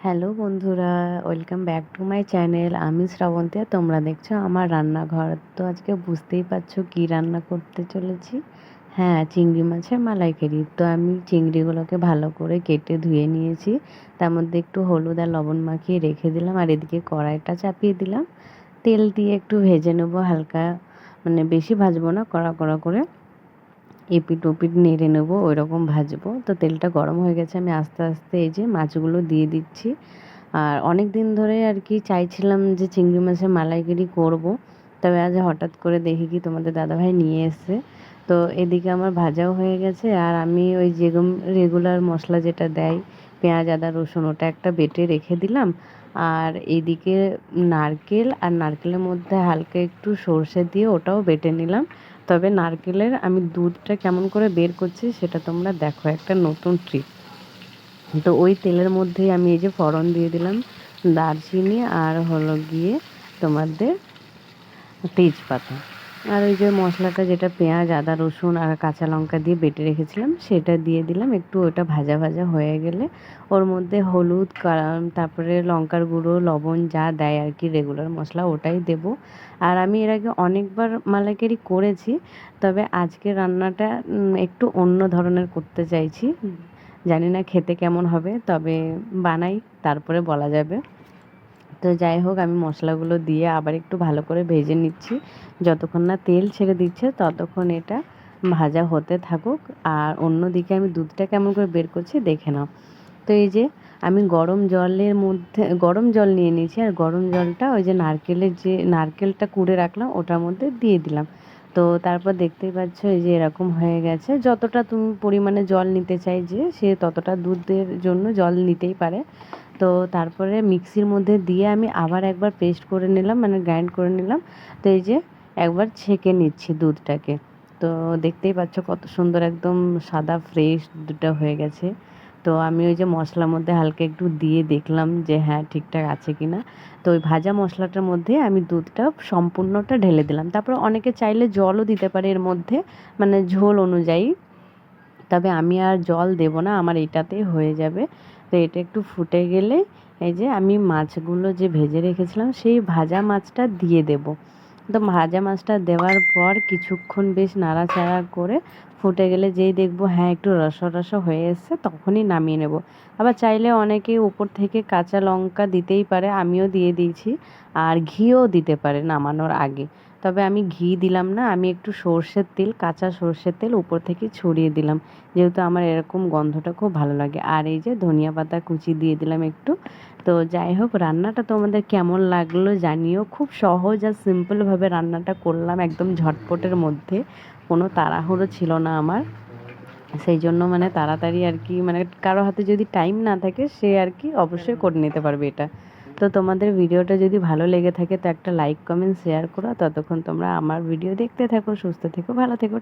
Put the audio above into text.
Hello বন্ধুরা, welcome back to my channel. আমি শ্রাবন্তী আর তোমরা দেখছো আমার রান্নাঘর। তো আজকে বুঝতেই পারছো কি রান্না করতে চলেছি। হ্যাঁ, চিংড়ি মাছের মালাইকারি। তো আমি চিংড়িগুলোকে ভালো করে কেটে ধুয়ে নিয়েছি, তার মধ্যে একটু হলুদ আর লবণ মাখিয়ে রেখে দিলাম। আর এদিকে কড়াইটা চাপিয়ে দিলাম, তেল দিয়ে একটু ভেজে নেবো হালকা, মানে বেশি ভাজবো না, কড়া কড়া করে এপিট ওপিট নেড়ে নেবো, ওই রকম ভাজবো। তো তেলটা গরম হয়ে গেছে, আমি আস্তে আস্তে এই যে মাছগুলো দিয়ে দিচ্ছি। আর অনেক দিন ধরে আর কি চাইছিলাম যে চিংড়ি মাছের মালাইকারি করব, তবে আজ হঠাৎ করে দেখি কি তোমাদের দাদাভাই নিয়ে এসছে। তো এদিকে আমার ভাজাও হয়ে গেছে, আর আমি ওই যেরকম রেগুলার মশলা যেটা দেয়, পেঁয়াজ আদা রসুন, ওটা একটা বেটে রেখে দিলাম। আর এইদিকে নারকেল, আর নারকেলের মধ্যে হালকা একটু সর্ষে দিয়ে ওটাও বেটে নিলাম। তবে নারকেলের আমি দুধটা কেমন করে বের করছি সেটা তোমরা দেখো, একটা নতুন ট্রিক। তো ওই তেলের মধ্যেই আমি এই যে ফোড়ন দিয়ে দিলাম, দারচিনি আর হলো গিয়ে তোমাদের তেজপাতা, আর ওই যে মশলাটা যেটা পেঁয়াজ আদা রসুন আর কাঁচা লঙ্কা দিয়ে বেটে রেখেছিলাম সেটা দিয়ে দিলাম। একটু ওটা ভাজা ভাজা হয়ে গেলে ওর মধ্যে হলুদ, তারপরে লঙ্কার গুঁড়ো, লবণ যা দেয় আর কি রেগুলার মশলা, ওটাই দেব। আর আমি এর আগে অনেকবার মালাইকারি করেছি, তবে আজকে রান্নাটা একটু অন্য ধরনের করতে চাইছি। জানি না খেতে কেমন হবে, তবে বানাই তারপরে বলা যাবে। তো যাই হোক, আমি মশলাগুলো দিয়ে আবার একটু ভালো করে ভেজে নিচ্ছি। যতক্ষণ না তেল ছেড়ে দিচ্ছে ততক্ষণ এটা ভাজা হতে থাকুক। আর অন্যদিকে আমি দুধটা কেমন করে বের করছি দেখে নাও। তো এই যে আমি গরম জলের মধ্যে গরম জল নিয়ে নিয়েছি, আর গরম জলটা ওই যে নারকেলটা কুড়ে রাখলাম ওটার মধ্যে দিয়ে দিলাম। তো তারপর দেখতেই পাচ্ছ এই যে এরকম হয়ে গেছে। যতটা তুমি পরিমাণে জল নিতে চাই যে সে ততটা দুধের জন্য জল নিতেই পারে। তো তারপরে মিক্সির মধ্যে দিয়ে আমি আবার একবার পেস্ট করে নিলাম, মানে গ্রাইন্ড করে নিলাম। তো এই যে একবার ছেঁকে নিচ্ছি দুধটাকে। তো দেখতেই পাচ্ছ কত সুন্দর একদম সাদা ফ্রেশ দুধটা হয়ে গেছে। তো আমি ওই যে মশলার মধ্যে হালকা একটু দিয়ে দেখলাম যে হ্যাঁ ঠিকঠাক আছে কি না। তো ওই ভাজা মশলাটার মধ্যে আমি দুধটা সম্পূর্ণটা ঢেলে দিলাম। তারপর অনেকে চাইলে জলও দিতে পারে এর মধ্যে, মানে ঝোল অনুযায়ী। তবে আমি আর জল দেব না, আমার এটাতেই হয়ে যাবে। তো এটা একটু ফুটে গেলে এই যে আমি মাছগুলো যে ভেজে রেখেছিলাম সেই ভাজা মাছটা দিয়ে দেব। তো ভাজা মাছটা দেওয়ার পর কিছুক্ষণ বেশ নাড়াচাড়া করে ফুটে গেলে যেই দেখবো হ্যাঁ একটু রসা রসা হয়ে এসছে, তখনই নামিয়ে নেব। আবার চাইলে অনেকে উপর থেকে কাঁচা লঙ্কা দিতেই পারে, আমিও দিয়ে দিয়েছি। আর ঘিও দিতে পারে নামানোর আগে, তবে আমি ঘি দিলাম না, আমি একটু সর্ষের তেল, কাঁচা সর্ষের তেল উপর থেকে ছড়িয়ে দিলাম, যেহেতু আমার এরকম গন্ধটা খুব ভালো লাগে। আর এই যে ধনিয়া পাতা কুচি দিয়ে দিলাম একটু। তো যাই হোক, রান্নাটা তোমাদের কেমন লাগলো জানিও। খুব সহজ আর সিম্পলভাবে রান্নাটা করলাম, একদম ঝটপটের মধ্যে। কোনো তাড়াহুড়ো ছিল না আমার, সেই জন্য মানে তাড়াতাড়ি আর কি, মানে কারো হাতে যদি টাইম না থাকে সে আর কি অবশ্যই করে নিতে পারবে এটা। তো তোমাদের ভিডিওটা যদি ভালো লেগে থাকে তো একটা লাইক কমেন্ট শেয়ার করো। ততক্ষণ তোমরা আমার ভিডিও দেখতে থাকো, সুস্থ থেকো, ভালো থেকো।